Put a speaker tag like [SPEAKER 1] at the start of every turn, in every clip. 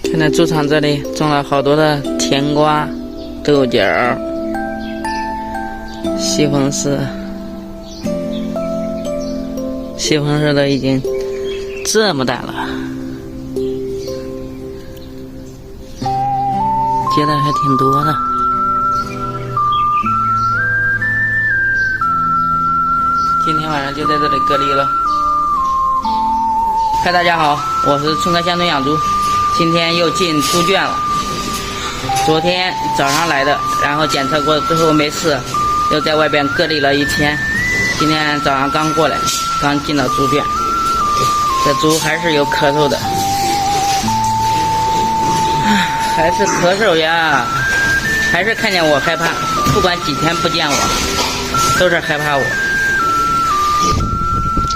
[SPEAKER 1] 现在猪场这里种了好多的甜瓜、豆角、西红柿，西红柿都已经这么大了，结的还挺多的。今天晚上就在这里隔离了。嗨，大家好，我是春哥乡村养猪，今天又进猪圈了。昨天早上来的，然后检测过之后没事，又在外边隔离了一天。今天早上刚过来，刚进了猪圈，这猪还是有咳嗽的，还是咳嗽呀，还是看见我害怕，不管几天不见我，都是害怕我。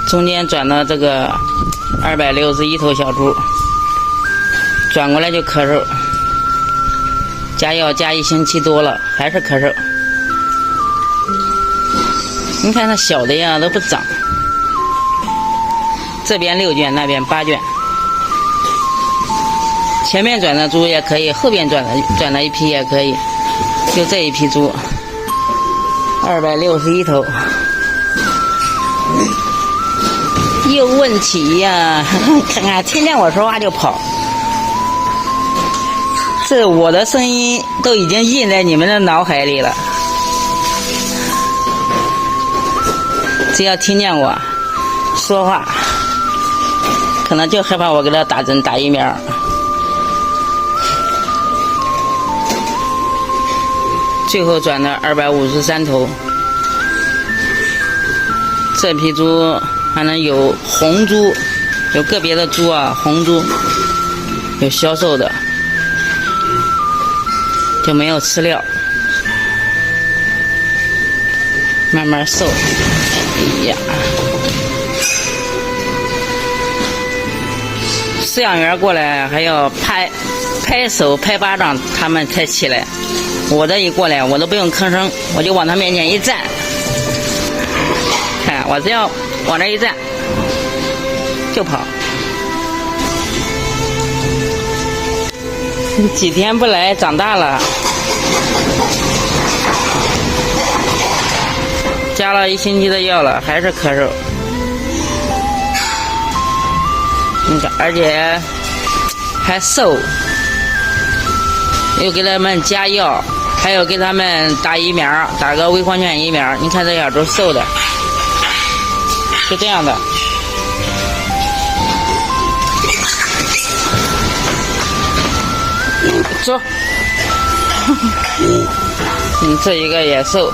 [SPEAKER 1] 中间转了这个261头小猪，转过来就咳嗽，加药加1星期多了，还是咳嗽。你看那小的呀都不长，这边6圈，那边8圈，前面转的猪也可以，后边转了一批也可以，就这一批猪261头。有问题呀！看看，听见我说话就跑，这我的声音都已经印在你们的脑海里了。只要听见我说话，可能就害怕我给他打针打疫苗。最后转了253头，这批猪。还能有红猪，有个别的猪啊，红猪有销售的，就没有饲料，慢慢瘦。哎呀，饲养员过来还要拍手拍巴掌，他们才起来。我这一过来，我都不用吭声，我就往他面前一站，看我只要往这一站就跑。几天不来长大了，加了1星期的药了，还是咳嗽。你看，而且还瘦，又给他们加药，还有给他们打疫苗，打个微狂犬疫苗。你看这小猪瘦的，是这样的。走。这一个也瘦，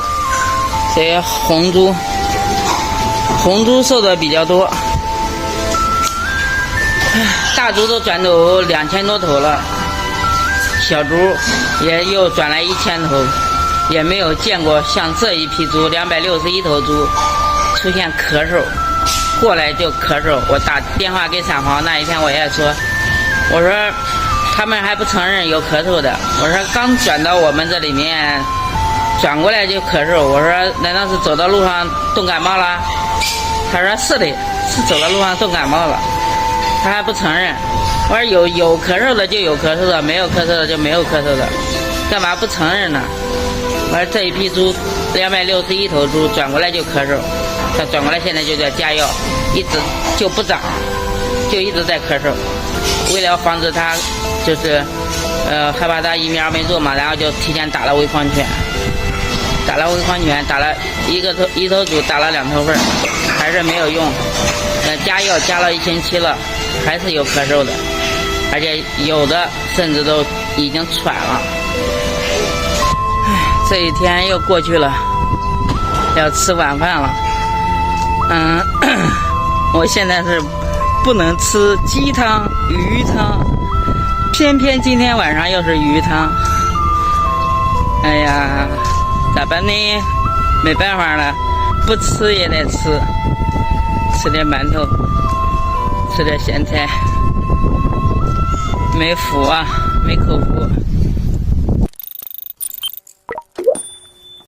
[SPEAKER 1] 这些红猪瘦的比较多。大猪都转走2000多头了，小猪也又转来1000头，也没有见过像这一批猪261头猪出现咳嗽，过来就咳嗽。我打电话给产房那一天，我也说，我说他们还不承认有咳嗽的，我说刚转到我们这里面，转过来就咳嗽，我说难道是走到路上冻感冒了？他说是的，是走到路上冻感冒了，他还不承认。我说有咳嗽的就有咳嗽的，没有咳嗽的就没有咳嗽的，干嘛不承认呢？我说这一批猪261头猪转过来就咳嗽，他转过来现在就在加药，一直就不长，就一直在咳嗽。为了防止他就是害怕他疫苗没做嘛，然后就提前打了微狂犬，打了一头猪打了2头份，还是没有用。加药加了1星期了，还是有咳嗽的，而且有的甚至都已经喘了。这一天又过去了，要吃晚饭了。我现在是不能吃鸡汤、鱼汤，偏偏今天晚上又是鱼汤。哎呀，咋办呢？没办法了，不吃也得吃，吃点馒头，吃点咸菜，没福啊，没口福。